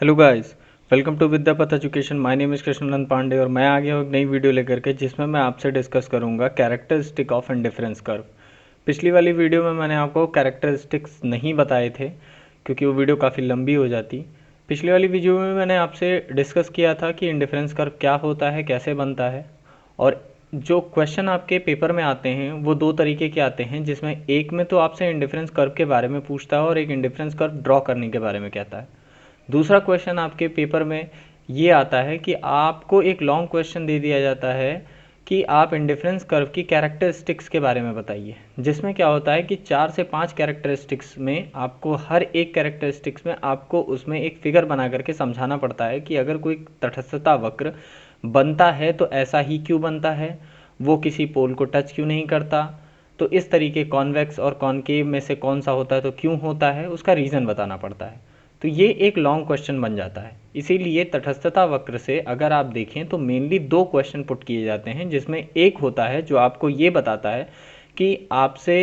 Hello guys, welcome to Vidyapath education. My name is Krishnanand Pandey और मैं आ गया हूँ एक नई वीडियो लेकर के जिसमें मैं आपसे डिस्कस करूँगा कैरेक्टरिस्टिक ऑफ इंडिफरेंस कर्व। पिछली वाली वीडियो में मैंने आपको कैरेक्टरिस्टिक्स नहीं बताए थे क्योंकि वो वीडियो काफ़ी लंबी हो जाती। पिछली वाली वीडियो में मैंने आपसे डिस्कस किया था कि इंडिफरेंस कर्व क्या होता है, कैसे बनता है, और जो क्वेश्चन आपके पेपर में आते हैं वो दो तरीके के आते हैं, जिसमें एक में तो आपसे इंडिफरेंस कर्व के बारे में पूछता है और एक इंडिफरेंस कर्व ड्रॉ करने के बारे में कहता है। दूसरा क्वेश्चन आपके पेपर में ये आता है कि आपको एक लॉन्ग क्वेश्चन दे दिया जाता है कि आप इंडिफरेंस कर्व की कैरेक्टरिस्टिक्स के बारे में बताइए, जिसमें क्या होता है कि 4 से 5 कैरेक्टरिस्टिक्स में आपको हर एक कैरेक्टरिस्टिक्स में आपको उसमें एक फिगर बना करके समझाना पड़ता है कि अगर कोई तटस्थता वक्र बनता है तो ऐसा ही क्यों बनता है, वो किसी पोल को टच क्यों नहीं करता, तो इस तरीके कॉन्वेक्स और कॉनकेव में से कौन सा होता है तो क्यों होता है, उसका रीज़न बताना पड़ता है। तो ये एक लॉन्ग क्वेश्चन बन जाता है। इसीलिए तटस्थता वक्र से अगर आप देखें तो मेनली दो क्वेश्चन पुट किए जाते हैं, जिसमें एक होता है जो आपको ये बताता है कि आपसे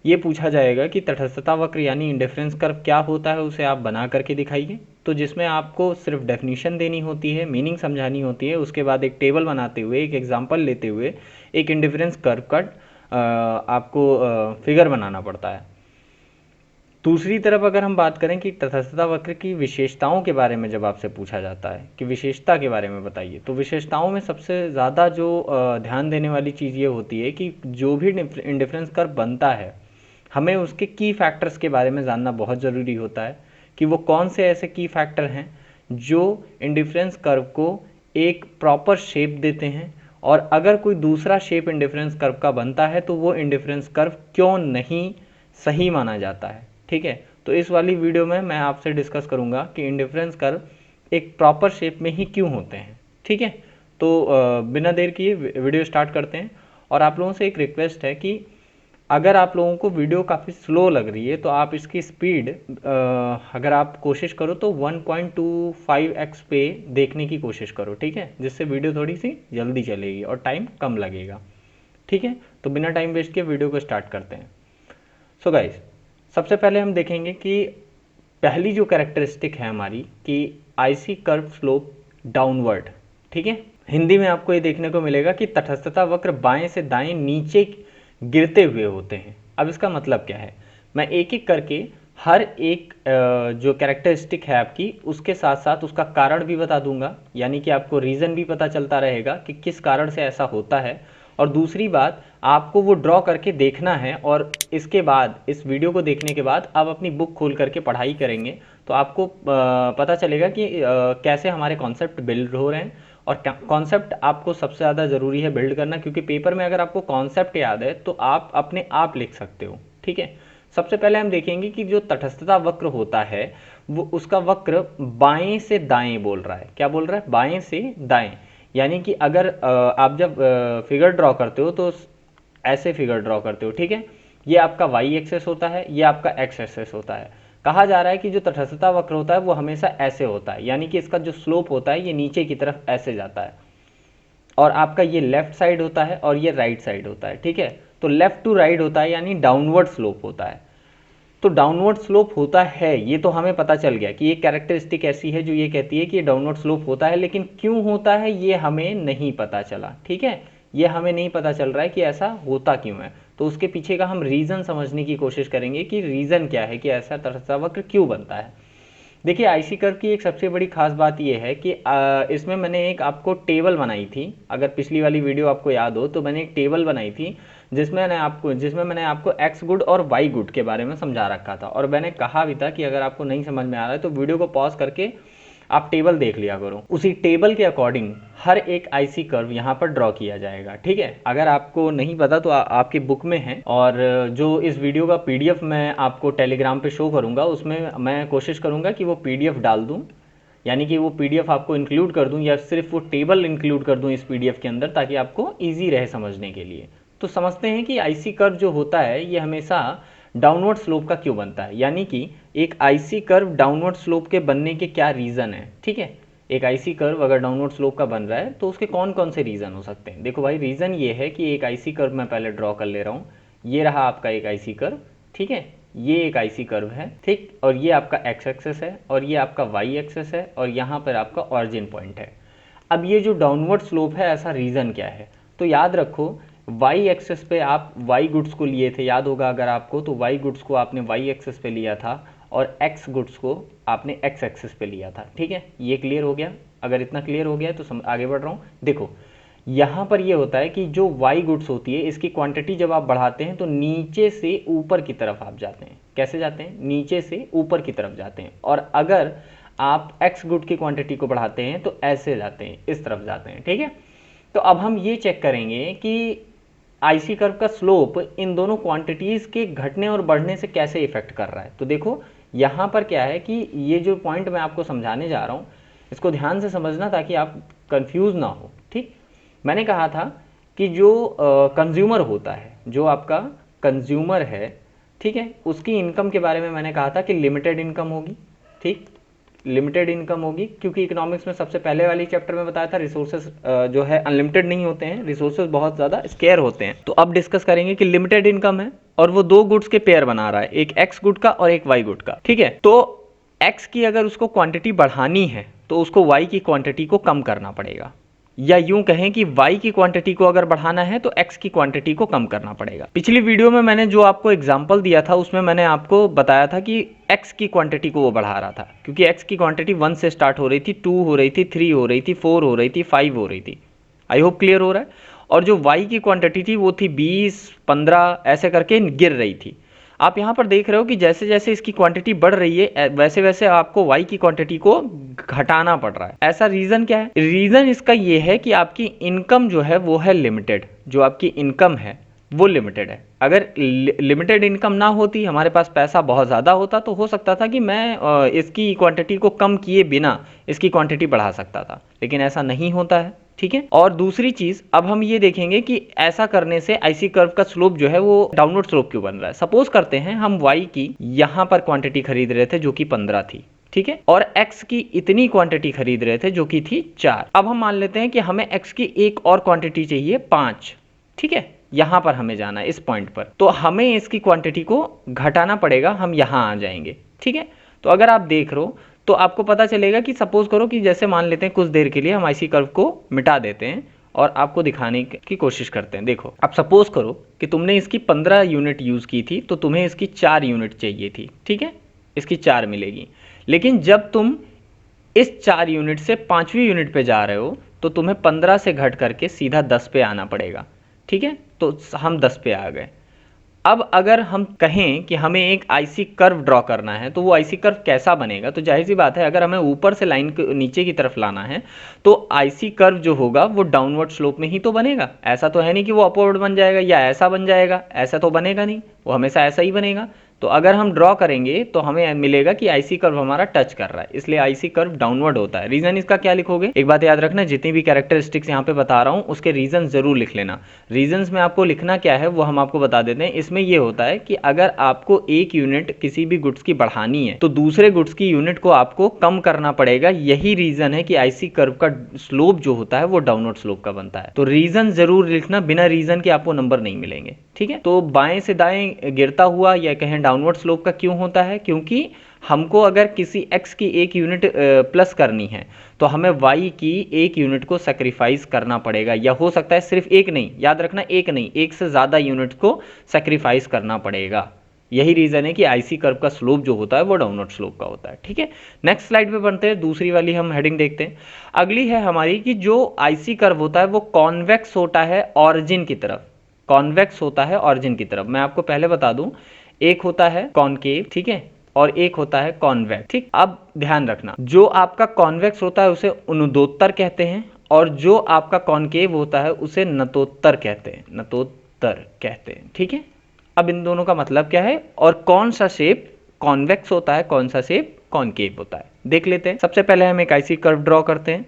ये पूछा जाएगा कि तटस्थता वक्र यानी इंडिफरेंस कर्व क्या होता है, उसे आप बना करके दिखाइए। तो जिसमें आपको सिर्फ डेफिनेशन देनी होती है, मीनिंग समझानी होती है, उसके बाद एक टेबल बनाते हुए, एक एग्जाम्पल लेते हुए एक इंडिफरेंस कर्व का आपको फिगर बनाना पड़ता है। दूसरी तरफ अगर हम बात करें कि तटस्थता वक्र की विशेषताओं के बारे में जब आपसे पूछा जाता है कि विशेषता के बारे में बताइए, तो विशेषताओं में सबसे ज़्यादा जो ध्यान देने वाली चीज़ ये होती है कि जो भी इंडिफरेंस कर्व बनता है हमें उसके की फैक्टर्स के बारे में जानना बहुत ज़रूरी होता है कि वो कौन से ऐसे की फैक्टर हैं जो इंडिफरेंस कर्व को एक प्रॉपर शेप देते हैं, और अगर कोई दूसरा शेप इंडिफरेंस कर्व का बनता है तो वो इंडिफरेंस कर्व क्यों नहीं सही माना जाता है। ठीक है, तो इस वाली वीडियो में मैं आपसे डिस्कस करूंगा कि इंडिफरेंस कर्व एक प्रॉपर शेप में ही क्यों होते हैं। ठीक है, तो बिना देर किए वीडियो स्टार्ट करते हैं। और आप लोगों से एक रिक्वेस्ट है कि अगर आप लोगों को वीडियो काफ़ी स्लो लग रही है तो आप इसकी स्पीड अगर आप कोशिश करो तो 1.25x पे देखने की कोशिश करो, ठीक है, जिससे वीडियो थोड़ी सी जल्दी चलेगी और टाइम कम लगेगा। ठीक है, तो बिना टाइम वेस्ट किए वीडियो को स्टार्ट करते हैं। सो गाइस, सबसे पहले हम देखेंगे कि पहली जो कैरेक्टरिस्टिक है हमारी कि आईसी कर्व स्लोप डाउनवर्ड। ठीक है, हिंदी में आपको ये देखने को मिलेगा कि तटस्थता वक्र बाएं से दाएं नीचे गिरते हुए होते हैं। अब इसका मतलब क्या है, मैं एक एक करके हर एक जो कैरेक्टरिस्टिक है आपकी उसके साथ साथ उसका कारण भी बता दूंगा, यानी कि आपको रीज़न भी पता चलता रहेगा कि किस कारण से ऐसा होता है। और दूसरी बात, आपको वो ड्रॉ करके देखना है, और इसके बाद इस वीडियो को देखने के बाद आप अपनी बुक खोल करके पढ़ाई करेंगे तो आपको पता चलेगा कि कैसे हमारे कॉन्सेप्ट बिल्ड हो रहे हैं। और कॉन्सेप्ट आपको सबसे ज़्यादा ज़रूरी है बिल्ड करना, क्योंकि पेपर में अगर आपको कॉन्सेप्ट याद है तो आप अपने आप लिख सकते हो। ठीक है, सबसे पहले हम देखेंगे कि जो तटस्थता वक्र होता है वो उसका वक्र बाएं से दाएं बोल रहा है। क्या बोल रहा है? बाएं से दाएं। यानी कि अगर आप जब फिगर ड्रॉ करते हो तो ऐसे फिगर ड्रॉ करते हो। ठीक है, ये आपका वाई एक्सेस होता है, ये आपका एक्स एक्सेस होता है। कहा जा रहा है कि जो तटस्थता वक्र होता है वो हमेशा ऐसे होता है, यानी कि इसका जो स्लोप होता है ये नीचे की तरफ ऐसे जाता है, और आपका ये लेफ्ट साइड होता है और ये राइट साइड होता है। ठीक है, तो लेफ्ट टू राइट होता है यानी डाउनवर्ड स्लोप होता है। तो डाउनवर्ड स्लोप होता है ये तो हमें पता चल गया कि ये कैरेक्टरिस्टिक ऐसी है जो ये कहती है कि ये डाउनवर्ड स्लोप होता है, लेकिन क्यों होता है ये हमें नहीं पता चला। ठीक है, ये हमें नहीं पता चल रहा है कि ऐसा होता क्यों है, तो उसके पीछे का हम रीज़न समझने की कोशिश करेंगे कि रीज़न क्या है कि ऐसा तटस्थ वक्र क्यों बनता है। देखिए, आईसी कर्व की एक सबसे बड़ी खास बात यह है कि इसमें मैंने एक आपको टेबल बनाई थी। अगर पिछली वाली वीडियो आपको याद हो तो मैंने एक टेबल बनाई थी जिसमें मैंने आपको एक्स गुड और वाई गुड के बारे में समझा रखा था, और मैंने कहा भी था कि अगर आपको नहीं समझ में आ रहा है तो वीडियो को पॉज करके आप टेबल देख लिया करो। उसी टेबल के अकॉर्डिंग हर एक आईसी कर्व यहाँ पर ड्रॉ किया जाएगा। ठीक है, अगर आपको नहीं पता तो आपकी बुक में है, और जो इस वीडियो का पीडीएफ मैं आपको टेलीग्राम पे शो करूँगा उसमें मैं कोशिश करूँगा कि वो पीडीएफ डाल दूँ, यानी कि वो पीडीएफ आपको इंक्लूड कर दूँ या सिर्फ वो टेबल इंक्लूड कर दूँ इस पीडीएफ के अंदर, ताकि आपको ईजी रहे समझने के लिए। तो समझते हैं कि आईसी कर्व जो होता है ये हमेशा डाउनवर्ड स्लोप का क्यों बनता है, यानी कि एक आईसी कर्व डाउनवर्ड स्लोप के बनने के क्या रीज़न है। ठीक है, एक आईसी कर्व अगर डाउनवर्ड स्लोप का बन रहा है तो उसके कौन कौन से रीज़न हो सकते हैं। देखो भाई, रीज़न ये है कि एक आईसी कर्व मैं पहले ड्रॉ कर ले रहा हूँ। ये रहा आपका एक आईसी कर्व। ठीक है, ये एक आईसी कर्व है, ठीक, और ये आपका एक्स एक्सेस है और ये आपका वाई एक्सेस है और यहाँ पर आपका ऑरिजिन पॉइंट है। अब ये जो डाउनवर्ड स्लोप है, ऐसा रीज़न क्या है? तो याद रखो, वाई एक्सेस पे आप वाई गुड्स को लिए थे, याद होगा अगर आपको, तो वाई गुड्स को आपने वाई एक्सेस पे लिया था और एक्स गुड्स को आपने एक्स एक्सेस पे लिया था, ठीक है। ये क्लियर हो गया? अगर इतना क्लियर हो गया तो आगे बढ़ रहा हूँ। देखो यहाँ पर ये होता है कि जो वाई गुड्स होती है, इसकी क्वांटिटी जब आप बढ़ाते हैं तो नीचे से ऊपर की तरफ आप जाते हैं। कैसे जाते हैं? नीचे से ऊपर की तरफ जाते हैं। और अगर आप एक्स गुड की क्वांटिटी को बढ़ाते हैं तो ऐसे जाते हैं, इस तरफ जाते हैं, ठीक है। तो अब हम ये चेक करेंगे कि आईसी कर्व का स्लोप इन दोनों क्वांटिटीज़ के घटने और बढ़ने से कैसे इफेक्ट कर रहा है। तो देखो यहाँ पर क्या है कि ये जो पॉइंट मैं आपको समझाने जा रहा हूँ, इसको ध्यान से समझना ताकि आप कंफ्यूज ना हो, ठीक। मैंने कहा था कि जो कंज्यूमर होता है, जो आपका कंज्यूमर है, ठीक है, उसकी इनकम के बारे में मैंने कहा था कि लिमिटेड इनकम होगी, ठीक, लिमिटेड इनकम होगी, क्योंकि इकोनॉमिक्स में सबसे पहले वाली चैप्टर में बताया था रिसोर्सेज जो है अनलिमिटेड नहीं होते हैं, रिसोर्सेज बहुत ज़्यादा स्केयर होते हैं। तो अब डिस्कस करेंगे कि लिमिटेड इनकम है और वो दो गुड्स के पेयर बना रहा है, एक एक्स गुड का और एक वाई गुड का, ठीक है। तो एक्स की अगर उसको क्वांटिटी बढ़ानी है तो उसको वाई की क्वांटिटी को कम करना पड़ेगा, या यूं कहें कि y की क्वांटिटी को अगर बढ़ाना है तो x की क्वांटिटी को कम करना पड़ेगा। पिछली वीडियो में मैंने जो आपको एग्जांपल दिया था उसमें मैंने आपको बताया था कि x की क्वांटिटी को वो बढ़ा रहा था, क्योंकि x की क्वांटिटी 1 से स्टार्ट हो रही थी, 2 हो रही थी, 3 हो रही थी, 4 हो रही थी, 5 हो रही थी। आई होप क्लियर हो रहा है। और जो y की क्वांटिटी थी वो थी 20, 15 ऐसे करके गिर रही थी। आप यहाँ पर देख रहे हो कि जैसे जैसे इसकी क्वांटिटी बढ़ रही है वैसे वैसे आपको y की क्वांटिटी को घटाना पड़ रहा है। ऐसा रीज़न क्या है? रीज़न इसका ये है कि आपकी इनकम जो है वो है लिमिटेड, जो आपकी इनकम है वो लिमिटेड है। अगर लिमिटेड इनकम ना होती, हमारे पास पैसा बहुत ज़्यादा होता, तो हो सकता था कि मैं इसकी क्वांटिटी को कम किए बिना इसकी क्वांटिटी बढ़ा सकता था, लेकिन ऐसा नहीं होता है, ठीक है। और दूसरी चीज, अब हम ये देखेंगे कि ऐसा करने से आईसी कर्व का स्लोप जो है वो डाउनवर्ड स्लोप क्यों बन रहा है। सपोज करते हैं हम y की यहां पर क्वांटिटी खरीद रहे थे जो कि 15 थी, ठीक है, और x की इतनी क्वांटिटी खरीद रहे थे जो कि थी 4। अब हम मान लेते हैं कि हमें x की एक और क्वांटिटी चाहिए 5, ठीक है, यहां पर हमें जाना है इस पॉइंट पर, तो हमें इसकी क्वांटिटी को घटाना पड़ेगा, हम यहां आ जाएंगे, ठीक है। तो अगर आप देख रहे हो तो आपको पता चलेगा कि सपोज करो कि जैसे मान लेते हैं कुछ देर के लिए हम आईसी कर्व को मिटा देते हैं और आपको दिखाने की कोशिश करते हैं। देखो, अब सपोज करो कि तुमने इसकी 15 यूनिट यूज़ की थी तो तुम्हें इसकी 4 यूनिट चाहिए थी, ठीक है, इसकी 4 मिलेगी। लेकिन जब तुम इस 4 यूनिट से 5वीं यूनिट पे जा रहे हो तो तुम्हें 15 से घट करके सीधा 10 पे आना पड़ेगा, ठीक है। तो हम 10 पे आ गए। अब अगर हम कहें कि हमें एक आईसी कर्व ड्रॉ करना है तो वो आईसी कर्व कैसा बनेगा? तो जाहिर सी बात है, अगर हमें ऊपर से लाइन को नीचे की तरफ लाना है तो आईसी कर्व जो होगा वो डाउनवर्ड स्लोप में ही तो बनेगा। ऐसा तो है नहीं कि वो अपवर्ड बन जाएगा या ऐसा बन जाएगा, ऐसा तो बनेगा नहीं, वो हमेशा ऐसा ही बनेगा। तो अगर हम ड्रॉ करेंगे तो हमें मिलेगा कि आईसी कर्व हमारा टच कर रहा है, इसलिए आईसी कर्व डाउनवर्ड होता है। रीजन इसका क्या लिखोगे? एक बात याद रखना, जितनी भी कैरेक्टरिस्टिक्स यहाँ पे बता रहा हूँ उसके रीजन जरूर लिख लेना। रीजंस में आपको लिखना क्या है वो हम आपको बता देते हैं। इसमें ये होता है कि अगर आपको एक यूनिट किसी भी गुड्स की बढ़ानी है तो दूसरे गुड्स की यूनिट को आपको कम करना पड़ेगा। यही रीजन है कि आईसी कर्व का स्लोप जो होता है वो डाउनवर्ड स्लोप का बनता है। तो रीजन जरूर लिखना, बिना रीजन के आपको नंबर नहीं मिलेंगे, ठीक है। तो बाएं से दाएं गिरता हुआ या कहें डाउनवर्ड स्लोप का क्यों होता है? क्योंकि हमको अगर किसी x की एक यूनिट प्लस करनी है तो हमें y की एक यूनिट को सेक्रीफाइस करना पड़ेगा, या हो सकता है सिर्फ एक नहीं, याद रखना एक नहीं, एक से ज़्यादा यूनिट को सेक्रीफाइस करना पड़ेगा। यही रीज़न है कि आईसी कर्व का स्लोप जो होता है वो डाउनवर्ड स्लोप का होता है, ठीक है। नेक्स्ट स्लाइड पे बढ़ते हैं, दूसरी वाली हम हेडिंग देखते हैं। अगली है हमारी कि जो आईसी कर्व होता है वो कॉन्वेक्स होता है ऑरिजिन की तरफ, कॉन्वेक्स होता है ऑरिजिन की तरफ। मैं आपको पहले बता दूं, एक होता है कॉनकेव, ठीक है, और एक होता है कॉन्वेक्स, ठीक। अब ध्यान रखना, जो आपका कॉन्वेक्स होता है उसे अनुदोत्तर कहते हैं और जो आपका कॉनकेव होता है उसे नतोत्तर कहते हैं, नतोत्तर कहते हैं, ठीक है। अब इन दोनों का मतलब क्या है और कौन सा शेप कॉन्वेक्स होता है, कौन सा शेप कॉनकेव होता है, देख लेते हैं। सबसे पहले हम एक आईसी कर्व ड्रॉ करते हैं।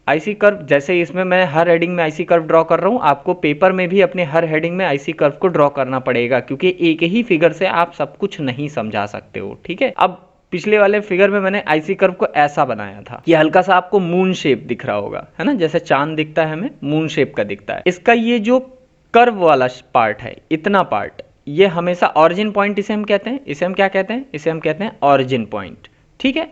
आईसी कर्व, जैसे इसमें मैं हर हेडिंग में आईसी कर्व ड्रॉ कर रहा हूँ, आपको पेपर में भी अपने हर हेडिंग में आईसी कर्व को ड्रॉ करना पड़ेगा, क्योंकि एक ही फिगर से आप सब कुछ नहीं समझा सकते हो, ठीक है। अब पिछले वाले फिगर में मैंने आईसी कर्व को ऐसा बनाया था कि हल्का सा आपको मून शेप दिख रहा होगा, है ना, जैसे चांद दिखता है हमें मून शेप का दिखता है। इसका ये जो कर्व वाला पार्ट है, इतना पार्ट, ये हमेशा ऑरिजिन पॉइंट इसे हम कहते हैं, इसे हम क्या कहते हैं, इसे हम कहते हैं ऑरिजिन पॉइंट। ठीक है,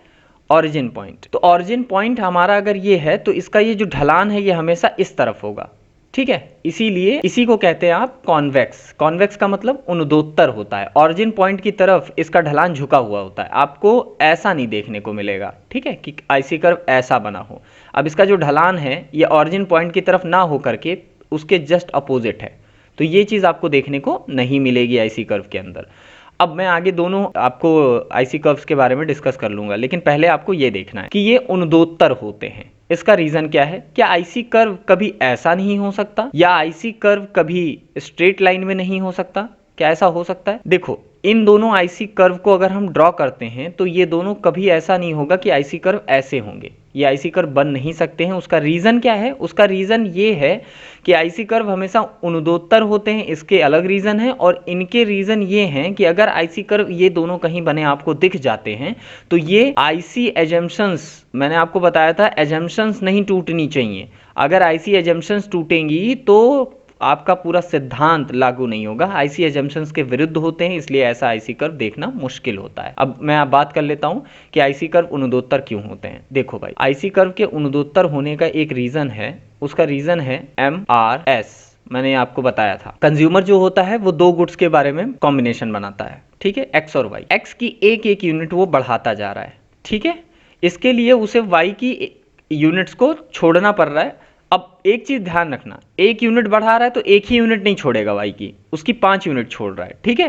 ऑरिजिन पॉइंट। तो ऑरिजिन पॉइंट हमारा अगर ये है तो इसका ये जो ढलान है ये हमेशा इस तरफ होगा। ठीक है, इसीलिए इसी को कहते हैं आप कॉन्वेक्स। कॉन्वेक्स का मतलब उन्नदोत्तर होता है। ऑरिजिन पॉइंट की तरफ इसका ढलान झुका हुआ होता है, आपको ऐसा नहीं देखने को मिलेगा। ठीक है, कि आईसी कर्व ऐसा बना हो। अब इसका जो ढलान है ये ऑरिजिन पॉइंट की तरफ ना हो करके उसके जस्ट अपोजिट है, तो ये चीज़ आपको देखने को नहीं मिलेगी आईसी कर्व के अंदर। अब मैं आगे दोनों आपको आईसी कर्व्स के बारे में डिस्कस कर लूंगा, लेकिन पहले आपको ये देखना है कि ये उन्नदोत्तर होते हैं। इसका रीजन क्या है? क्या आईसी कर्व कभी ऐसा नहीं हो सकता, या आईसी कर्व कभी स्ट्रेट लाइन में नहीं हो सकता? क्या ऐसा हो सकता है? देखो, इन दोनों आईसी कर्व को अगर हम ड्रॉ करते हैं तो ये दोनों कभी ऐसा नहीं होगा कि आईसी कर्व ऐसे होंगे, ये आईसी कर्व बन नहीं सकते हैं। उसका रीजन क्या है? उसका रीजन ये है कि आईसी कर्व हमेशा उन्नदोत्तर होते हैं, इसके अलग रीजन है। और इनके रीजन ये हैं कि अगर आईसी कर्व ये दोनों कहीं बने आपको दिख जाते हैं तो ये आईसी एजम्पशंस, मैंने आपको बताया था एजम्पशंस नहीं टूटनी चाहिए। अगर आईसी एजम्पशंस टूटेंगी तो आपका पूरा सिद्धांत लागू नहीं होगा। आईसी एजम्पशंस के विरुद्ध होते हैं, इसलिए ऐसा आईसी कर्व देखना मुश्किल होता है। अब मैं आप बात कर लेता हूं कि आईसी कर्व उन्नदोत्तर क्यों होते हैं। देखो भाई, आईसी कर्व के उन्नदोत्तर होने का एक रीजन है, उसका रीजन है MRS। मैंने आपको बताया था कंज्यूमर जो होता है वो दो गुड्स के बारे में कॉम्बिनेशन बनाता है। ठीक है, एक्स और वाई, एक्स की एक एक यूनिट वो बढ़ाता जा रहा है। ठीक है, इसके लिए उसे वाई की यूनिट्स को छोड़ना पड़ रहा है। अब एक चीज ध्यान रखना, एक यूनिट बढ़ा रहा है तो एक ही यूनिट नहीं छोड़ेगा वाई की, उसकी 5 यूनिट छोड़ रहा है। ठीक है,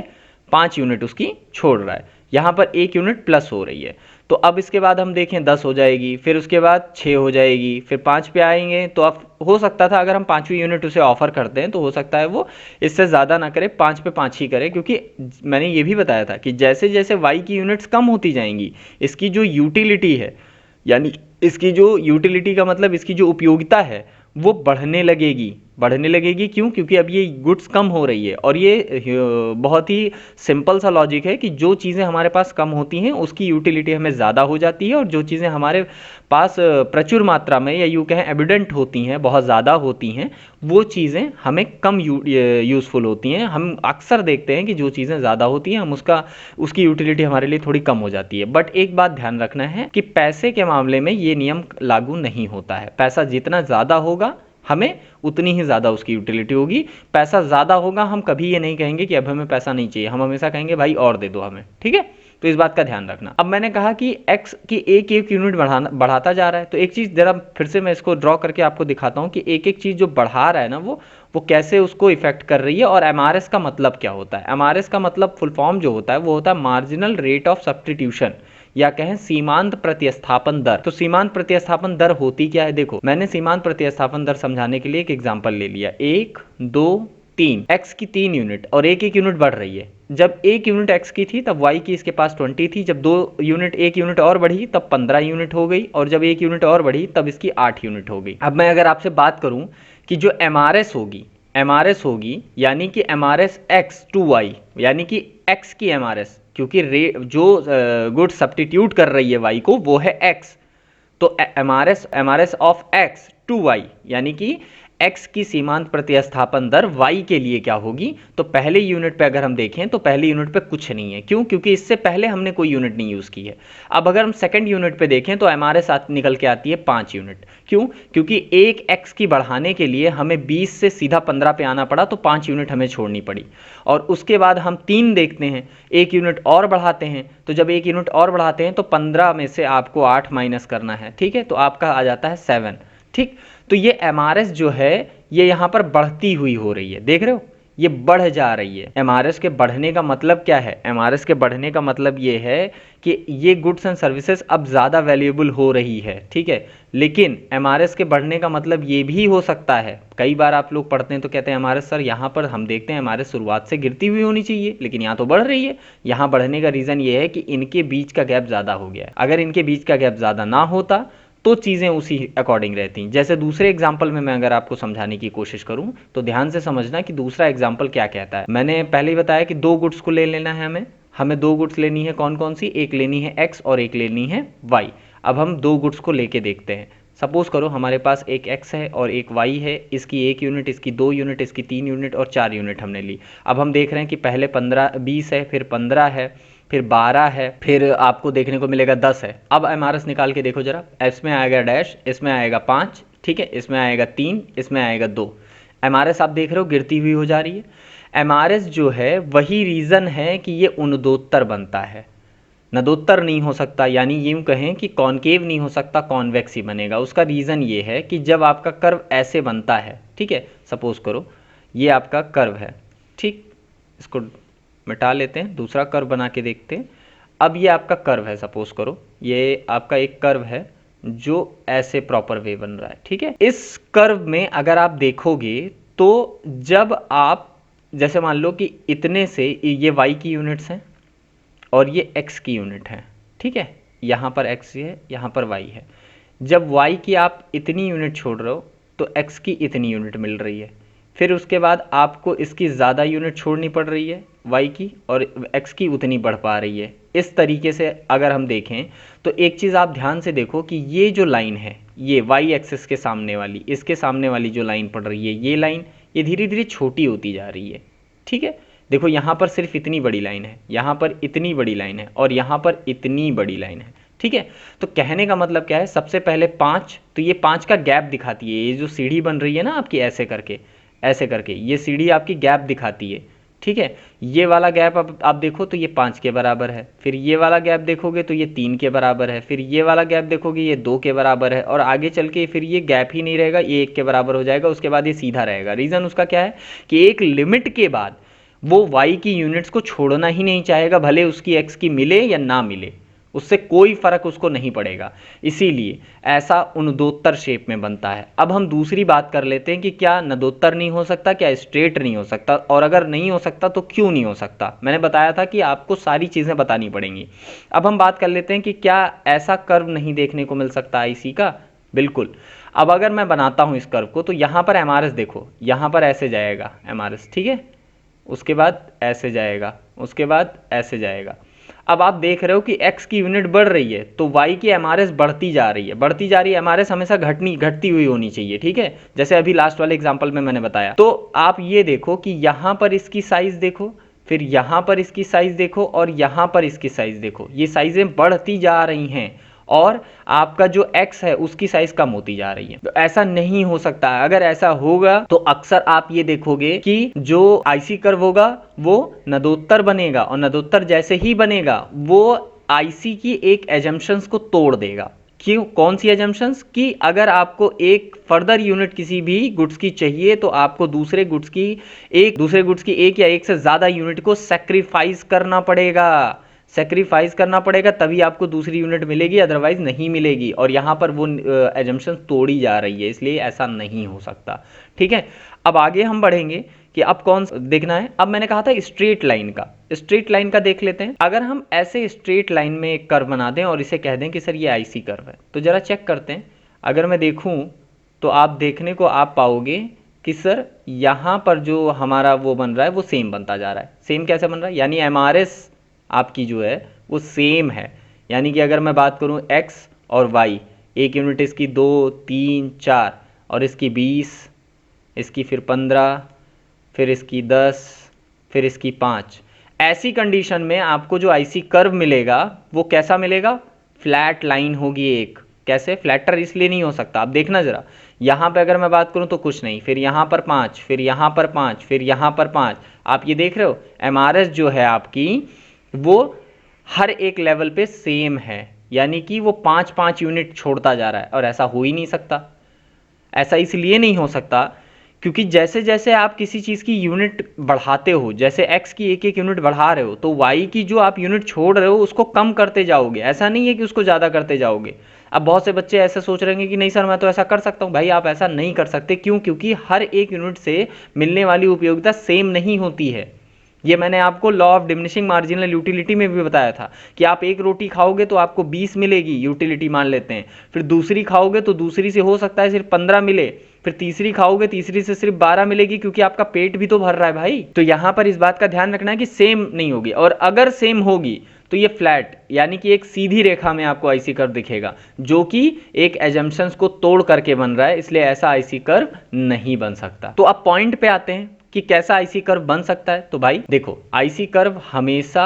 5 यूनिट उसकी छोड़ रहा है, यहां पर 1 यूनिट प्लस हो रही है। तो अब इसके बाद हम देखें 10 हो जाएगी, फिर उसके बाद 6 हो जाएगी, फिर 5 पे आएंगे। तो अब हो सकता था अगर हम 5वीं यूनिट उसे ऑफर करते हैं तो हो सकता है वो इससे ज़्यादा ना करे, 5 पे 5 ही करे, क्योंकि मैंने ये भी बताया था कि जैसे जैसे वाई की यूनिट्स कम होती जाएंगी इसकी जो यूटिलिटी है, यानी इसकी जो यूटिलिटी का मतलब इसकी जो उपयोगिता है वो बढ़ने लगेगी। बढ़ने लगेगी क्यों? क्योंकि अब ये गुड्स कम हो रही है। और ये बहुत ही सिंपल सा लॉजिक है कि जो चीज़ें हमारे पास कम होती हैं उसकी यूटिलिटी हमें ज़्यादा हो जाती है, और जो चीज़ें हमारे पास प्रचुर मात्रा में या यूँ कहें एविडेंट होती हैं, बहुत ज़्यादा होती हैं, वो चीज़ें हमें कम यूज़फुल होती हैं। हम अक्सर देखते हैं कि जो चीज़ें ज़्यादा होती हैं हम उसकी यूटिलिटी हमारे लिए थोड़ी कम हो जाती है। बट एक बात ध्यान रखना है कि पैसे के मामले में ये नियम लागू नहीं होता है। पैसा जितना ज़्यादा होगा हमें उतनी ही ज़्यादा उसकी यूटिलिटी होगी। पैसा ज़्यादा होगा हम कभी ये नहीं कहेंगे कि अब हमें पैसा नहीं चाहिए, हम हमेशा कहेंगे भाई और दे दो हमें। ठीक है, तो इस बात का ध्यान रखना। अब मैंने कहा कि x की एक एक यूनिट बढ़ाता जा रहा है, तो एक चीज़ जरा फिर से मैं इसको ड्रॉ करके आपको दिखाता हूँ कि एक एक चीज़ जो बढ़ा रहा है ना वो कैसे उसको इफेक्ट कर रही है। और MRS का मतलब क्या होता है? MRS का मतलब फुल फॉर्म जो होता है वो होता है मार्जिनल रेट ऑफ सब्स्टिट्यूशन, या कहें सीमांत प्रतिस्थापन दर। तो सीमांत प्रतिस्थापन दर होती क्या है? देखो, मैंने सीमांत प्रतिस्थापन दर समझाने के लिए एक एग्जांपल ले लिया। 1 2 3, x की 3 यूनिट और एक एक यूनिट बढ़ रही है। जब 1 यूनिट x की थी तब y की इसके पास 20 थी। जब 2 यूनिट 1 यूनिट और बढ़ी तब 15 यूनिट हो गई, और जब 1 यूनिट और बढ़ी तब इसकी 8 यूनिट हो गई। अब मैं अगर आपसे बात करूं कि जो MRS होगी यानी कि MRS x टू y, यानी कि x की MRS, क्योंकि जो गुड सब्स्टिट्यूट कर रही है y को वो है x, तो MRS of x to y यानी कि x की सीमांत प्रतिस्थापन दर y के लिए क्या होगी? तो पहले यूनिट पे अगर हम देखें तो पहले यूनिट पे कुछ नहीं है। क्यों? क्योंकि इससे पहले हमने कोई यूनिट नहीं यूज़ की है। अब अगर हम सेकंड यूनिट पे देखें तो MRS निकल के आती है 5 यूनिट। क्यों? क्योंकि एक x की बढ़ाने के लिए हमें 20 से सीधा 15 पे आना पड़ा, तो 5 यूनिट हमें छोड़नी पड़ी। और उसके बाद हम 3 देखते हैं, 1 यूनिट और बढ़ाते हैं, तो जब 1 यूनिट और बढ़ाते हैं तो 15 में से आपको 8 माइनस करना है। ठीक है, तो आपका आ जाता है 7। ठीक, तो ये MRS जो है ये यहाँ पर बढ़ती हुई हो रही है, देख रहे हो, ये बढ़ जा रही है। MRS के बढ़ने का मतलब क्या है? MRS के बढ़ने का मतलब ये है कि ये गुड्स एंड सर्विसेज अब ज़्यादा वैल्यूएबल हो रही है। ठीक है, लेकिन MRS के बढ़ने का मतलब ये भी हो सकता है, कई बार आप लोग पढ़ते हैं तो कहते हैं MRS सर यहाँ पर हम देखते हैं MRS शुरुआत से गिरती हुई होनी चाहिए, लेकिन यहाँ तो बढ़ रही है। यहाँ बढ़ने का रीज़न ये है कि इनके बीच का गैप ज़्यादा हो गया है। अगर इनके बीच का गैप ज़्यादा ना होता तो चीज़ें उसी अकॉर्डिंग रहती। जैसे दूसरे एग्जाम्पल में मैं अगर आपको समझाने की कोशिश करूं तो ध्यान से समझना कि दूसरा एग्जाम्पल क्या कहता है। मैंने पहले ही बताया कि 2 गुड्स को ले लेना है हमें 2 गुड्स लेनी है। कौन कौन सी? एक लेनी है x और एक लेनी है y। अब हम 2 गुड्स को लेके देखते हैं। सपोज करो हमारे पास एक x है और एक y है, इसकी 1 यूनिट, इसकी 2 यूनिट, इसकी 3 यूनिट और 4 यूनिट हमने ली। अब हम देख रहे हैं कि पहले 20 है, फिर 15 है, फिर 12 है, फिर आपको देखने को मिलेगा 10 है। अब MRS निकाल के देखो जरा, इसमें आएगा डैश, इसमें आएगा 5, ठीक है, इसमें आएगा 3, इसमें आएगा 2। MRS आप देख रहे हो गिरती हुई हो जा रही है। MRS जो है वही रीज़न है कि ये उनदोत्तर बनता है, नदोत्तर नहीं हो सकता, यानी यूँ कहें कि कॉनकेव नहीं हो सकता, कॉन्वेक्स ही बनेगा। उसका रीज़न ये है कि जब आपका कर्व ऐसे बनता है, ठीक है, सपोज करो ये आपका कर्व है, ठीक, इसको मिटा लेते हैं, दूसरा कर्व बना के देखते हैं। अब ये आपका कर्व है, सपोज करो ये आपका एक कर्व है जो ऐसे प्रॉपर वे बन रहा है, ठीक है। इस कर्व में अगर आप देखोगे तो जब आप जैसे मान लो कि इतने से ये y की यूनिट्स हैं और ये x की यूनिट है, ठीक है, यहाँ पर x है, यहाँ पर y है। जब y की आप इतनी यूनिट छोड़ रहे हो तो x की इतनी यूनिट मिल रही है, फिर उसके बाद आपको इसकी ज़्यादा यूनिट छोड़नी पड़ रही है y की, और x की उतनी बढ़ पा रही है। इस तरीके से अगर हम देखें तो एक चीज़ आप ध्यान से देखो कि ये जो लाइन है, ये y एक्सिस के सामने वाली, इसके सामने वाली जो लाइन पड़ रही है, ये लाइन ये धीरे धीरे छोटी होती जा रही है, ठीक है। देखो यहाँ पर सिर्फ इतनी बड़ी लाइन है, यहाँ पर इतनी बड़ी लाइन है और यहाँ पर इतनी बड़ी लाइन है, ठीक है। तो कहने का मतलब क्या है, सबसे पहले 5, तो ये 5 का गैप दिखाती है। ये जो सीढ़ी बन रही है ना आपकी ऐसे करके ये सीढ़ी आपकी गैप दिखाती है, ठीक है। ये वाला गैप आप देखो तो ये 5 के बराबर है, फिर ये वाला गैप देखोगे तो ये 3 के बराबर है, फिर ये वाला गैप देखोगे ये 2 के बराबर है, और आगे चल के फिर ये गैप ही नहीं रहेगा, ये 1 के बराबर हो जाएगा, उसके बाद ये सीधा रहेगा। रीज़न उसका क्या है कि एक लिमिट के बाद वो y की यूनिट्स को छोड़ना ही नहीं चाहेगा, भले उसकी x की मिले या ना मिले, उससे कोई फर्क उसको नहीं पड़ेगा, इसीलिए ऐसा उनदोत्तर शेप में बनता है। अब हम दूसरी बात कर लेते हैं कि क्या नदोत्तर नहीं हो सकता, क्या स्ट्रेट नहीं हो सकता, और अगर नहीं हो सकता तो क्यों नहीं हो सकता। मैंने बताया था कि आपको सारी चीज़ें बतानी पड़ेंगी। अब हम बात कर लेते हैं कि क्या ऐसा कर्व नहीं देखने को मिल सकता IC का, बिल्कुल। अब अगर मैं बनाता हूँ इस कर्व को तो यहाँ पर MRS देखो, यहाँ पर ऐसे जाएगा MRS, ठीक है, उसके बाद ऐसे जाएगा, उसके बाद ऐसे जाएगा। अब आप देख रहे हो कि x की यूनिट बढ़ रही है तो y की MRS बढ़ती जा रही है। MRS हमेशा घटती हुई होनी चाहिए, ठीक है, जैसे अभी लास्ट वाले एग्जांपल में मैंने बताया। तो आप ये देखो कि यहाँ पर इसकी साइज देखो, फिर यहाँ पर इसकी साइज देखो और यहाँ पर इसकी साइज देखो, ये साइजें बढ़ती जा रही हैं और आपका जो x है उसकी साइज कम होती जा रही है। तो ऐसा नहीं हो सकता। अगर ऐसा होगा तो अक्सर आप ये देखोगे कि जो IC कर्व होगा वो नदोत्तर बनेगा, और नदोत्तर जैसे ही बनेगा वो IC की एक एजम्पशंस को तोड़ देगा। क्यों, कौन सी एजम्पशंस? कि अगर आपको एक फर्दर यूनिट किसी भी गुड्स की चाहिए तो आपको दूसरे गुड्स की एक या एक से ज़्यादा यूनिट को सेक्रीफाइस करना पड़ेगा, तभी आपको दूसरी यूनिट मिलेगी, अदरवाइज नहीं मिलेगी। और यहाँ पर वो एजम्पशन तोड़ी जा रही है, इसलिए ऐसा नहीं हो सकता, ठीक है। अब आगे हम बढ़ेंगे कि अब कौन देखना है। अब मैंने कहा था स्ट्रेट लाइन का देख लेते हैं। अगर हम ऐसे स्ट्रेट लाइन में एक कर्व बना दें और इसे कह दें कि सर ये IC कर्व है, तो जरा चेक करते हैं। अगर मैं देखूं तो आप देखने को आप पाओगे कि सर यहाँ पर जो हमारा वो बन रहा है वो सेम बनता जा रहा है। सेम कैसे बन रहा है? यानी MRS आपकी जो है वो सेम है। यानी कि अगर मैं बात करूं x और y, एक यूनिट इसकी 2, 3, 4 और इसकी 20, इसकी फिर 15, फिर इसकी 10, फिर इसकी 5, ऐसी कंडीशन में आपको जो IC कर्व मिलेगा वो कैसा मिलेगा? फ्लैट लाइन होगी एक। कैसे? फ्लैटर इसलिए नहीं हो सकता, आप देखना जरा, यहाँ पे अगर मैं बात करूँ तो कुछ नहीं, फिर यहाँ पर 5, फिर यहाँ पर 5, फिर यहाँ पर 5। आप ये देख रहे हो MRS जो है आपकी वो हर एक लेवल पे सेम है, यानी कि वो 5-5 यूनिट छोड़ता जा रहा है, और ऐसा हो ही नहीं सकता। ऐसा इसलिए नहीं हो सकता क्योंकि जैसे जैसे आप किसी चीज़ की यूनिट बढ़ाते हो, जैसे x की एक एक यूनिट बढ़ा रहे हो तो y की जो आप यूनिट छोड़ रहे हो उसको कम करते जाओगे, ऐसा नहीं है कि उसको ज़्यादा करते जाओगे। अब बहुत से बच्चे ऐसे सोच रहे हैं कि नहीं सर मैं तो ऐसा कर सकता हूँ। भाई आप ऐसा नहीं कर सकते। क्यों? क्योंकि हर एक यूनिट से मिलने वाली उपयोगिता सेम नहीं होती है। ये मैंने आपको law of diminishing marginal utility में भी बताया था कि आप एक रोटी खाओगे तो आपको 20 मिलेगी, यूटिलिटी मान लेते हैं, फिर दूसरी खाओगे तो दूसरी से हो सकता है सिर्फ 15 मिले, फिर तीसरी खाओगे तीसरी से सिर्फ 12 मिलेगी, क्योंकि आपका पेट भी तो भर रहा है भाई। तो यहाँ पर इस बात का ध्यान रखना है कि सेम नहीं होगी, और अगर सेम होगी तो ये फ्लैट यानी कि एक सीधी रेखा में आपको आईसी कर्व दिखेगा, जो कि एक एजम्पशंस को तोड़ करके बन रहा है, इसलिए ऐसा आईसी कर्व नहीं बन सकता। तो अब पॉइंट पे आते हैं कि कैसा आईसी कर्व बन सकता है। तो भाई देखो, आईसी कर्व हमेशा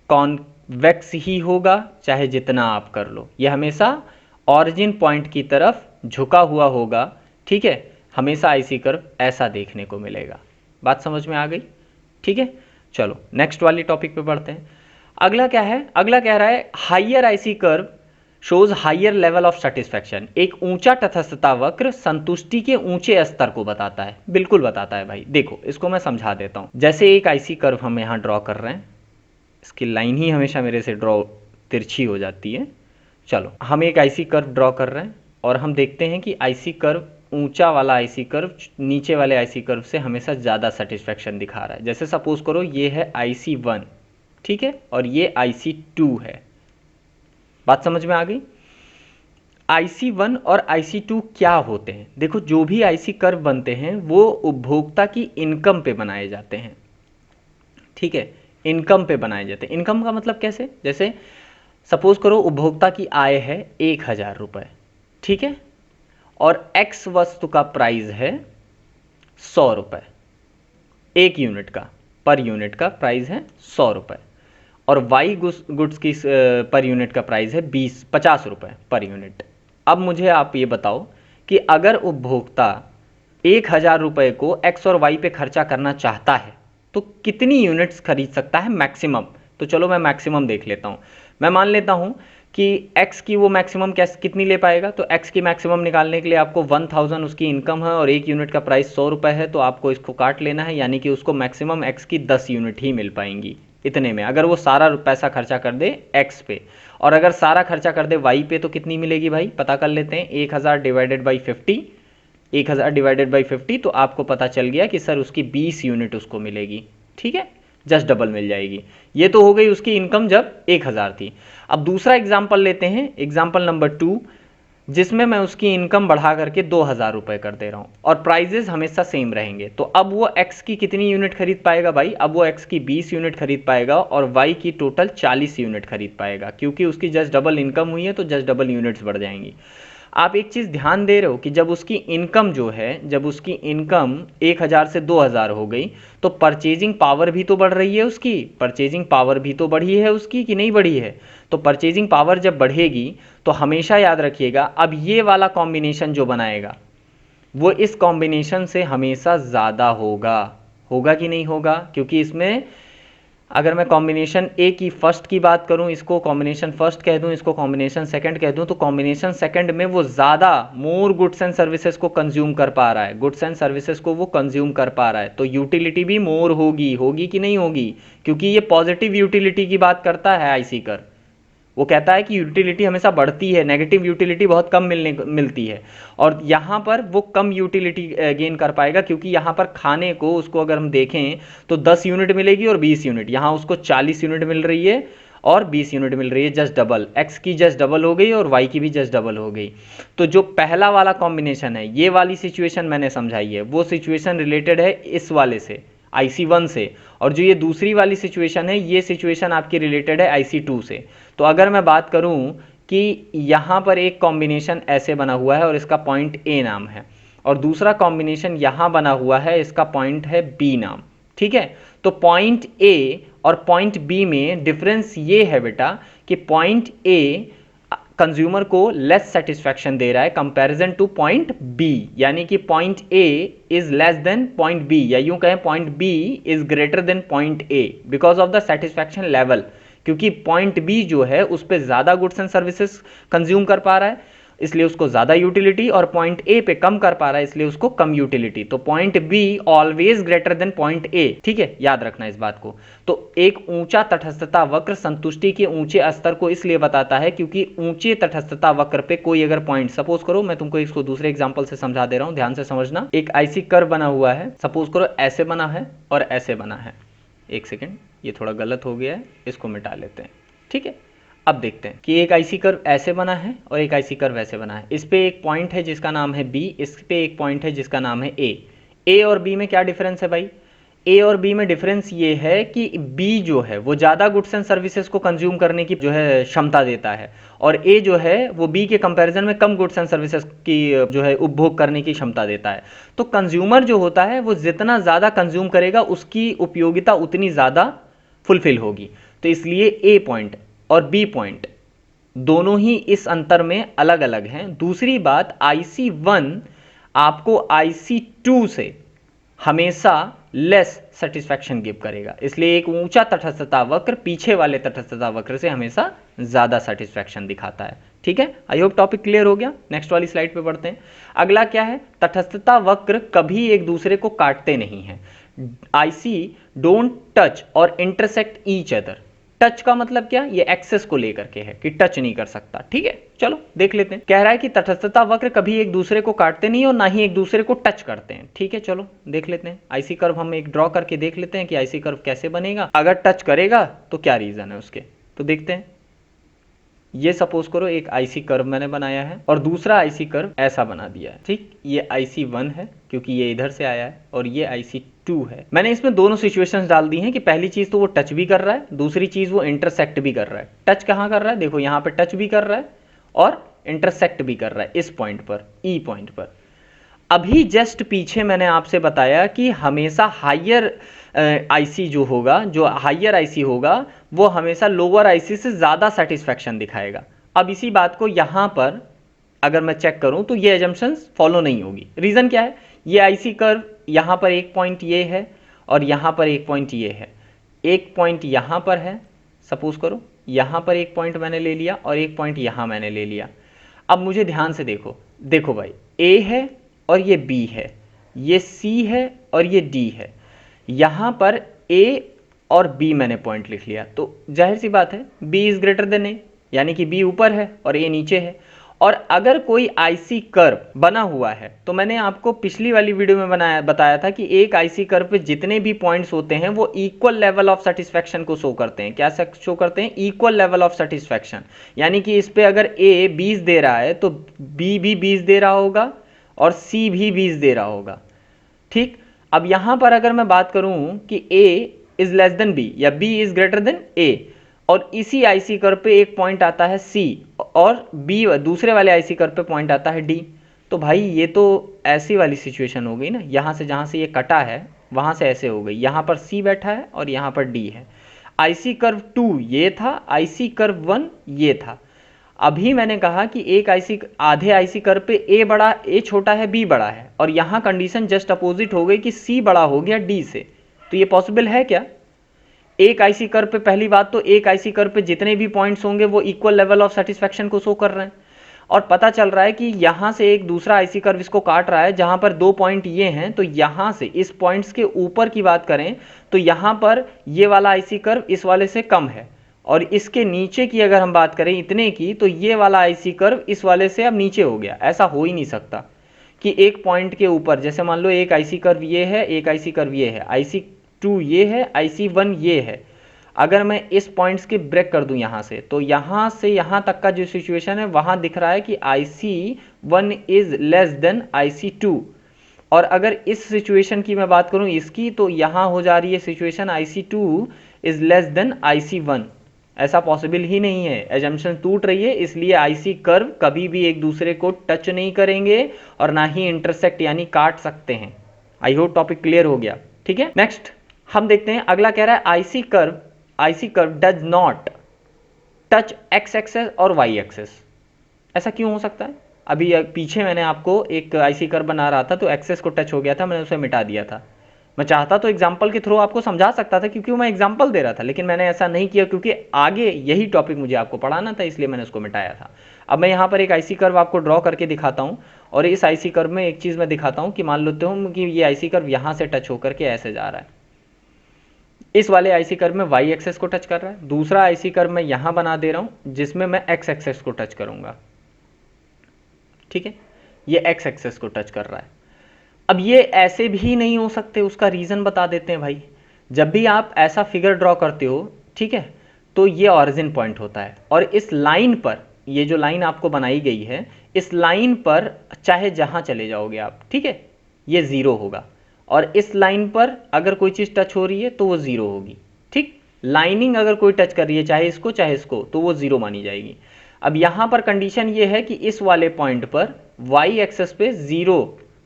कॉन्वेक्स ही होगा, चाहे जितना आप कर लो, ये हमेशा ऑरिजिन पॉइंट की तरफ झुका हुआ होगा। ठीक है, हमेशा आईसी कर्व ऐसा देखने को मिलेगा। बात समझ में आ गई? ठीक है, चलो नेक्स्ट वाली टॉपिक पे बढ़ते हैं। अगला क्या है? अगला कह रहा है higher IC curve shows higher level of satisfaction. एक ऊंचा तटस्थता वक्र संतुष्टि के ऊंचे स्तर को बताता है। बिल्कुल बताता है भाई। देखो इसको मैं समझा देता हूं। जैसे एक आईसी कर्व हम यहां ड्रॉ कर रहे हैं, इसकी लाइन ही हमेशा मेरे से ड्रॉ तिरछी हो जाती है। चलो हम एक आईसी कर्व ड्रॉ कर रहे हैं और हम देखते हैं कि आईसी कर्व, ऊंचा वाला आईसी कर्व नीचे वाले आईसी कर्व से हमेशा ज़्यादा सेटिस्फैक्शन दिखा रहा है। जैसे सपोज करो ये है IC1, ठीक है, और ये IC2 है। बात समझ में आ गई? IC1 और IC2 क्या होते हैं? देखो, जो भी आईसी कर्व बनते हैं वो उपभोक्ता की इनकम पे बनाए जाते हैं। ठीक है, इनकम पे बनाए जाते हैं। इनकम का मतलब कैसे? जैसे सपोज करो उपभोक्ता की आय है 1000 रुपये, ठीक है, और एक्स वस्तु का प्राइस है 100 रुपये, एक यूनिट का, पर यूनिट का प्राइस है 100 रुपये, और वाई गुड्स की पर यूनिट का प्राइस है 50 रुपये पर यूनिट। अब मुझे आप ये बताओ कि अगर उपभोक्ता 1000 रुपये को एक्स और वाई पे खर्चा करना चाहता है तो कितनी यूनिट्स खरीद सकता है मैक्सिमम? तो चलो मैं मैक्सिमम देख लेता हूँ। मैं मान लेता हूँ कि x की वो मैक्सिमम कितनी ले पाएगा। तो x की मैक्सिमम निकालने के लिए आपको 1000 उसकी इनकम है और एक यूनिट का प्राइस 100 रुपये है, तो आपको इसको काट लेना है, यानी कि उसको मैक्सिमम x की 10 यूनिट ही मिल पाएंगी इतने में, अगर वो सारा पैसा खर्चा कर दे x पे। और अगर सारा खर्चा कर दे y पे तो कितनी मिलेगी भाई? पता कर लेते हैं। 1000 डिवाइडेड बाई 50, 1000 डिवाइडेड बाई 50, तो आपको पता चल गया कि सर उसकी 20 यूनिट उसको मिलेगी। ठीक है, जस्ट डबल मिल जाएगी। ये तो हो गई उसकी इनकम जब 1000 थी। अब दूसरा एग्जाम्पल लेते हैं, एग्जाम्पल नंबर 2, जिसमें मैं उसकी इनकम बढ़ा करके 2000 रुपये कर दे रहा हूँ और प्राइजेस हमेशा सेम रहेंगे। तो अब वो x की कितनी यूनिट खरीद पाएगा भाई? अब वो x की 20 यूनिट खरीद पाएगा और y की टोटल 40 यूनिट खरीद पाएगा, क्योंकि उसकी जस्ट डबल इनकम हुई है तो जस्ट डबल यूनिट्स बढ़ जाएंगी। आप एक चीज़ ध्यान दे रहे हो कि जब उसकी इनकम जो है, जब उसकी इनकम 1000 से 2000 हो गई तो परचेजिंग पावर भी तो बढ़ रही है उसकी। परचेजिंग पावर भी तो बढ़ी है उसकी कि नहीं बढ़ी है? तो परचेजिंग पावर जब बढ़ेगी तो हमेशा याद रखिएगा, अब ये वाला कॉम्बिनेशन जो बनाएगा वो इस कॉम्बिनेशन से हमेशा ज़्यादा होगा। होगा कि नहीं होगा? क्योंकि इसमें अगर मैं कॉम्बिनेशन ए की फर्स्ट की बात करूं, इसको कॉम्बिनेशन फर्स्ट कह दूं, इसको कॉम्बिनेशन सेकंड कह दूं, तो कॉम्बिनेशन सेकंड में वो ज़्यादा मोर गुड्स एंड सर्विसेज को कंज्यूम कर पा रहा है, गुड्स एंड सर्विसेज को वो कंज्यूम कर पा रहा है, तो यूटिलिटी भी मोर होगी। होगी कि नहीं होगी? क्योंकि ये पॉजिटिव यूटिलिटी की बात करता है आईसी कर्व। वो कहता है कि यूटिलिटी हमेशा बढ़ती है, नेगेटिव यूटिलिटी बहुत कम मिलती है, और यहाँ पर वो कम यूटिलिटी गेन कर पाएगा, क्योंकि यहाँ पर खाने को उसको अगर हम देखें तो 10 यूनिट मिलेगी और 20 यूनिट, यहाँ उसको 40 यूनिट मिल रही है और 20 यूनिट मिल रही है, जस्ट डबल। एक्स की जस्ट डबल हो गई और वाई की भी जस्ट डबल हो गई। तो जो पहला वाला कॉम्बिनेशन है, ये वाली सिचुएशन मैंने समझाई है, वो सिचुएशन रिलेटेड है इस वाले से, IC1 से, और जो ये दूसरी वाली सिचुएशन है, ये सिचुएशन आपकी रिलेटेड है IC2 से। तो अगर मैं बात करूं कि यहाँ पर एक कॉम्बिनेशन ऐसे बना हुआ है और इसका पॉइंट A नाम है, और दूसरा कॉम्बिनेशन यहाँ बना हुआ है, इसका पॉइंट है B नाम। ठीक है, तो पॉइंट A और पॉइंट B में डिफरेंस ये है बेटा कि पॉइंट A कंज्यूमर को लेस सेटिस्फैक्शन दे रहा है कंपैरिजन टू पॉइंट B, यानी कि point A is less than point B, या यूं कहें point B is greater than point A because of the satisfaction level, क्योंकि पॉइंट B जो है उस पर ज़्यादा गुड्स एंड सर्विसेज कंज्यूम कर पा रहा है, इसलिए उसको ज़्यादा यूटिलिटी, और पॉइंट A पे कम कर पा रहा है, इसलिए उसको कम यूटिलिटी। तो point B always greater than point A। ठीक है, याद रखना इस बात को। तो एक ऊंचा तटस्थता वक्र संतुष्टि के ऊंचे स्तर को इसलिए बताता है क्योंकि ऊंचे तटस्थता वक्र पे कोई अगर पॉइंट, सपोज करो, मैं तुमको इसको दूसरे एग्जांपल से समझा दे रहा हूं, ध्यान से समझना। एक आईसी कर्व बना हुआ है, सपोज करो ऐसे बना है और ऐसे बना है। एक सेकेंड, ये थोड़ा गलत हो गया है, इसको मिटा लेते हैं। ठीक है, अब देखते हैं कि एक आईसी कर्व ऐसे बना है और एक आईसी कर्व ऐसे बना है। इस पे एक पॉइंट है जिसका नाम है B, इस पे एक पॉइंट है जिसका नाम है A। A और B में क्या डिफरेंस है भाई? ए और बी में डिफरेंस ये है कि बी जो है वो ज़्यादा गुड्स एंड सर्विसेज को कंज्यूम करने की जो है क्षमता देता है, और ए जो है वो बी के कंपैरिजन में कम गुड्स एंड सर्विसेज की जो है उपभोग करने की क्षमता देता है। तो कंज्यूमर जो होता है वो जितना ज़्यादा कंज्यूम करेगा उसकी उपयोगिता उतनी ज़्यादा फुलफिल होगी। तो इसलिए ए पॉइंट और बी पॉइंट दोनों ही इस अंतर में अलग अलग हैं। दूसरी बात, IC1 आपको IC2 से हमेशा लेस सेटिस्फैक्शन गिव करेगा, इसलिए एक ऊंचा तटस्थता वक्र पीछे वाले तटस्थता वक्र से हमेशा ज्यादा सेटिस्फैक्शन दिखाता है। ठीक है, आई होप टॉपिक क्लियर हो गया। नेक्स्ट वाली स्लाइड पे बढ़ते हैं। अगला क्या है, तटस्थता वक्र कभी एक दूसरे को काटते नहीं हैं। IC डोंट टच और इंटरसेक्ट ईच अदर। टच का मतलब क्या, ये एक्सेस को लेकर के है कि टच नहीं कर सकता। ठीक है, चलो देख लेते हैं। कह रहा है कि तटस्थता वक्र कभी एक दूसरे को काटते नहीं और ना ही एक दूसरे को टच करते हैं। ठीक है, चलो देख लेते हैं। आईसी कर्व हम एक ड्रॉ करके देख लेते हैं कि आईसी कर्व कैसे बनेगा। अगर टच करेगा तो क्या रीजन है उसके, तो देखते हैं। ये सपोज करो एक आईसी कर्व मैंने बनाया है और दूसरा आईसी कर्व ऐसा बना दिया है। ठीक, ये IC1 है क्योंकि ये इधर से आया है, और ये IC2 है। मैंने इसमें दोनों सिचुएशंस डाल दी हैं कि पहली चीज तो वो टच भी कर रहा है, दूसरी चीज वो इंटरसेक्ट भी कर रहा है। टच कहाँ कर रहा है, देखो यहाँ पे टच भी कर रहा है और इंटरसेक्ट भी कर रहा है इस पॉइंट पर, ई पॉइंट पर। अभी जस्ट पीछे मैंने आपसे बताया कि हमेशा हायर आईसी जो होगा, जो हायर आईसी होगा, वो हमेशा लोअर आईसी से ज़्यादा सेटिस्फैक्शन दिखाएगा। अब इसी बात को यहाँ पर अगर मैं चेक करूँ तो ये एजम्पशंस फॉलो नहीं होगी। रीज़न क्या है, ये आईसी कर्व यहाँ पर एक पॉइंट ये है और यहाँ पर एक पॉइंट ये है, एक पॉइंट यहाँ पर है, सपोज करो यहाँ पर एक पॉइंट मैंने ले लिया और एक पॉइंट यहाँ मैंने ले लिया। अब मुझे ध्यान से देखो, देखो भाई, ए है और ये बी है, ये सी है और ये डी है। यहाँ पर ए और बी मैंने पॉइंट लिख लिया, तो जाहिर सी बात है बी इज ग्रेटर देन ए, यानी कि बी ऊपर है और ए नीचे है। और अगर कोई आईसी कर्व बना हुआ है, तो मैंने आपको पिछली वाली वीडियो में बताया था कि एक आईसी कर्व पे जितने भी पॉइंट्स होते हैं वो इक्वल लेवल ऑफ सेटिस्फैक्शन को शो करते हैं। क्या शो करते हैं, इक्वल लेवल ऑफ सेटिस्फैक्शन। यानी कि इस पे अगर ए 20 दे रहा है तो बी भी 20 दे रहा होगा और सी भी 20 दे रहा होगा। ठीक, अब यहां पर अगर मैं बात करूं कि A is less than B या B is greater than A, और इसी आईसी कर्व पे एक पॉइंट आता है C और B दूसरे वाले आईसी कर्व पे पॉइंट आता है D, तो भाई ये तो ऐसी वाली सिचुएशन हो गई ना, यहां से जहां से ये कटा है वहां से ऐसे हो गई। यहां पर C बैठा है और यहां पर D है। आईसी कर्व 2 ये था, आईसी कर्व 1 ये था। अभी मैंने कहा कि एक आईसी आधे आईसी कर्व पे ए बड़ा, ए छोटा है, बी बड़ा है, और यहां कंडीशन जस्ट अपोजिट हो गई कि सी बड़ा हो गया डी से। तो ये पॉसिबल है क्या, एक आईसी कर्व पे, पहली बात तो एक आईसी कर्व पे जितने भी पॉइंट्स होंगे वो इक्वल लेवल ऑफ सेटिस्फैक्शन को शो कर रहे हैं, और पता चल रहा है कि यहां से एक दूसरा आईसी कर्व इसको काट रहा है जहां पर दो पॉइंट ये हैं। तो यहां से इस पॉइंट्स के ऊपर की बात करें तो यहां पर ये वाला आईसी कर्व इस वाले से कम है, और इसके नीचे की अगर हम बात करें इतने की, तो ये वाला आईसी कर्व इस वाले से अब नीचे हो गया। ऐसा हो ही नहीं सकता कि एक पॉइंट के ऊपर, जैसे मान लो एक आईसी कर्व ये है, एक आईसी कर्व ये है, IC2 ये है, IC1 ये है। अगर मैं इस पॉइंट्स के ब्रेक कर दूं यहां से यहां यहां तक का जो सिचुएशन है वहां दिख रहा है कि IC1 is less than IC2, और अगर इस सिचुएशन की मैं बात करूं इसकी, तो यहां हो जा रही है situation IC2 is less than IC1। ऐसा पॉसिबल ही नहीं है, एजम्पशन टूट रही है, इसलिए आईसी कर्व कभी भी एक दूसरे को टच नहीं करेंगे और ना ही इंटरसेक्ट यानी काट सकते हैं। आई होप टॉपिक क्लियर हो गया। ठीक है, नेक्स्ट हम देखते हैं। अगला कह रहा है IC curve does not touch X axis और वाई एक्सेस। ऐसा क्यों हो सकता है, अभी पीछे मैंने आपको एक आईसी कर्व बना रहा था तो एक्सेस को टच हो गया था, मैंने उसे मिटा दिया था। मैं चाहता तो एग्जाम्पल के थ्रू आपको समझा सकता था क्योंकि मैं एग्जाम्पल दे रहा था, लेकिन मैंने ऐसा नहीं किया क्योंकि आगे यही टॉपिक मुझे आपको पढ़ाना था, इसलिए मैंने उसको मिटाया था। अब मैं यहाँ पर एक आईसी कर्व आपको ड्रॉ करके दिखाता हूँ, और इस आईसी कर्व में एक चीज़ मैं दिखाता हूँ कि मान लेते हूँ कि ये आईसी कर्व यहाँ से टच होकर के ऐसे जा रहा है। इस वाले आईसी कर्व में वाई एक्सेस को टच कर रहा है, दूसरा आईसी कर्व मैं यहाँ बना दे रहा हूँ जिसमें मैं एक्स एक्सेस को टच करूँगा। ठीक है, ये एक्स एक्सेस को टच कर रहा है। अब ये ऐसे भी नहीं हो सकते, उसका रीज़न बता देते हैं भाई। जब भी आप ऐसा फिगर ड्रॉ करते हो, ठीक है, तो ये ऑरिजिन पॉइंट होता है, और इस लाइन पर, ये जो लाइन आपको बनाई गई है, इस लाइन पर चाहे जहां चले जाओगे आप, ठीक है, ये 0 होगा, और इस लाइन पर अगर कोई चीज़ टच हो रही है तो वो 0 होगी। ठीक, लाइनिंग अगर कोई टच कर रही है चाहे इसको तो वो 0 मानी जाएगी। अब यहाँ पर कंडीशन ये है कि इस वाले पॉइंट पर वाई एक्सेस पे 0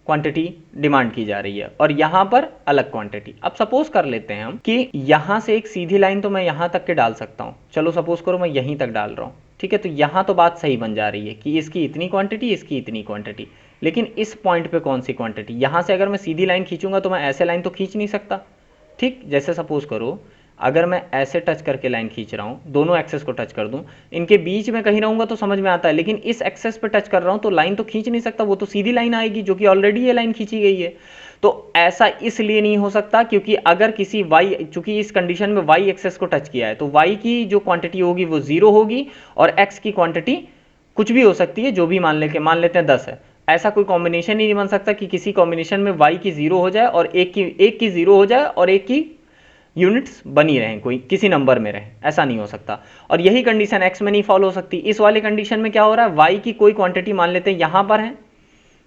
क्वांटिटी डिमांड की जा रही है और यहाँ पर अलग क्वांटिटी। अब सपोज कर लेते हैं हम कि यहाँ से एक सीधी लाइन तो मैं यहाँ तक के डाल सकता हूँ, चलो सपोज करो मैं यहीं तक डाल रहा हूँ, ठीक है। तो यहाँ तो बात सही बन जा रही है कि इसकी इतनी क्वांटिटी, इसकी इतनी क्वांटिटी, लेकिन इस पॉइंट पे कौन सी क्वांटिटी? यहाँ से अगर मैं सीधी लाइन खींचूंगा तो मैं ऐसे लाइन तो खींच नहीं सकता। ठीक, जैसे सपोज करो अगर मैं ऐसे टच करके लाइन खींच रहा हूँ, दोनों एक्सेस को टच कर दूं, इनके बीच में कहीं रहूंगा तो समझ में आता है, लेकिन इस एक्सेस पे टच कर रहा हूँ तो लाइन तो खींच नहीं सकता, वो तो सीधी लाइन आएगी जो कि ऑलरेडी ये लाइन खींची गई है। तो ऐसा इसलिए नहीं हो सकता क्योंकि अगर किसी y, चूंकि इस कंडीशन में y एक्सेस को टच किया है तो y की जो क्वांटिटी होगी वो 0 होगी और x की क्वांटिटी कुछ भी हो सकती है, जो भी मान लेते हैं 10 है। ऐसा कोई कॉम्बिनेशन ही नहीं बन सकता कि किसी कॉम्बिनेशन में y की 0 हो जाए और एक की 0 हो जाए और एक की यूनिट्स बनी रहें, कोई किसी नंबर में रहे, ऐसा नहीं हो सकता। और यही कंडीशन x में नहीं फॉलो हो सकती। इस वाले कंडीशन में क्या हो रहा है, y की कोई क्वांटिटी मान लेते हैं यहाँ पर है,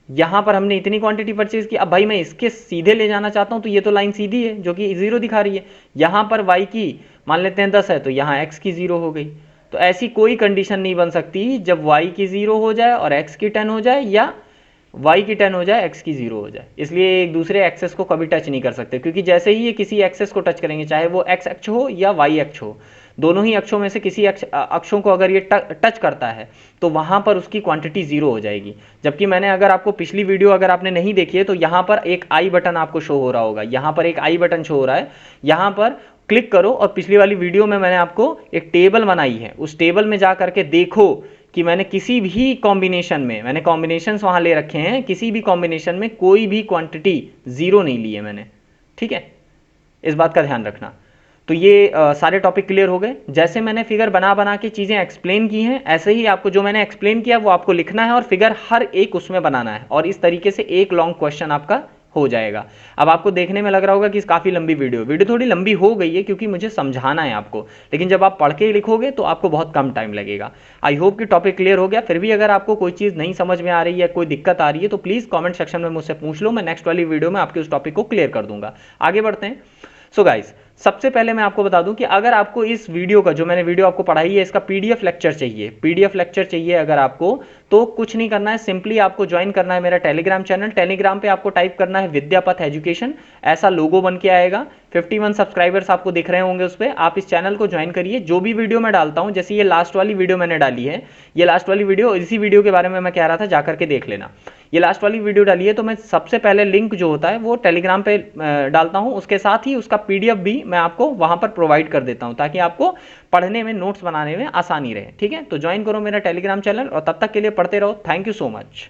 यहाँ पर हमने इतनी क्वांटिटी परचेज की। अब भाई मैं इसके सीधे ले जाना चाहता हूँ तो ये तो लाइन सीधी है जो कि 0 दिखा रही है। यहाँ पर y की मान लेते हैं 10 है तो यहाँ x की 0 हो गई। तो ऐसी कोई कंडीशन नहीं बन सकती जब y की 0 हो जाए और x की 10 हो जाए या y की 10 हो जाए x की 0 हो जाए। इसलिए एक दूसरे एक्सेस को कभी टच नहीं कर सकते, क्योंकि जैसे ही ये किसी एक्सेस को टच करेंगे, चाहे वो x अक्ष हो या y अक्ष हो, दोनों ही अक्षों में से किसी अक्षों को अगर ये टच करता है तो वहां पर उसकी क्वांटिटी 0 हो जाएगी। जबकि मैंने अगर आपको पिछली वीडियो अगर आपने नहीं देखी है तो यहाँ पर एक आई बटन आपको शो हो रहा होगा, यहाँ पर एक आई बटन शो हो रहा है, यहाँ पर क्लिक करो और पिछली वाली वीडियो में मैंने आपको एक टेबल बनाई है, उस टेबल में जा करके देखो कि मैंने किसी भी कॉम्बिनेशन में, मैंने कॉम्बिनेशंस वहां ले रखे हैं, किसी भी कॉम्बिनेशन में कोई भी क्वांटिटी 0 नहीं ली है मैंने। ठीक है, इस बात का ध्यान रखना। तो ये सारे टॉपिक क्लियर हो गए। जैसे मैंने फिगर बना बना के चीज़ें एक्सप्लेन की हैं, ऐसे ही आपको जो मैंने एक्सप्लेन किया वो आपको लिखना है और फिगर हर एक उसमें बनाना है, और इस तरीके से एक लॉन्ग क्वेश्चन आपका हो जाएगा। अब आपको देखने में लग रहा होगा कि काफ़ी लंबी वीडियो थोड़ी लंबी हो गई है क्योंकि मुझे समझाना है आपको, लेकिन जब आप पढ़ के लिखोगे तो आपको बहुत कम टाइम लगेगा। आई होप कि टॉपिक क्लियर हो गया। फिर भी अगर आपको कोई चीज़ नहीं समझ में आ रही है, कोई दिक्कत आ रही है तो प्लीज़ कॉमेंट सेक्शन में मुझसे पूछ लो, मैं नेक्स्ट वाली वीडियो में आपके उस टॉपिक को क्लियर कर दूंगा। आगे बढ़ते हैं। सो गाइस, सबसे पहले मैं आपको बता दूं कि अगर आपको इस वीडियो का, जो मैंने वीडियो आपको पढ़ाई है, इसका पीडीएफ लेक्चर चाहिए अगर आपको, तो कुछ नहीं करना है, सिंपली आपको ज्वाइन करना है मेरा टेलीग्राम चैनल। टेलीग्राम पे आपको टाइप करना है विद्यापथ एजुकेशन, ऐसा लोगो बन के आएगा। 51 सब्सक्राइबर्स आपको दिख रहे होंगे उस पर। आप इस चैनल को ज्वाइन करिए। जो भी वीडियो मैं डालता हूं, जैसे ये लास्ट वाली वीडियो मैंने डाली है, ये लास्ट वाली वीडियो, इसी वीडियो के बारे में मैं कह रहा था, जाकर के देख लेना। ये लास्ट वाली वीडियो डाली है तो मैं सबसे पहले लिंक जो होता है वो टेलीग्राम पे डालता हूं, उसके साथ ही उसका पीडीएफ भी मैं आपको वहां पर प्रोवाइड कर देता हूं ताकि आपको पढ़ने में, नोट्स बनाने में आसानी रहे। ठीक है, तो ज्वाइन करो मेरा टेलीग्राम चैनल और तब तक के लिए पढ़ते रहो। Thank you so much.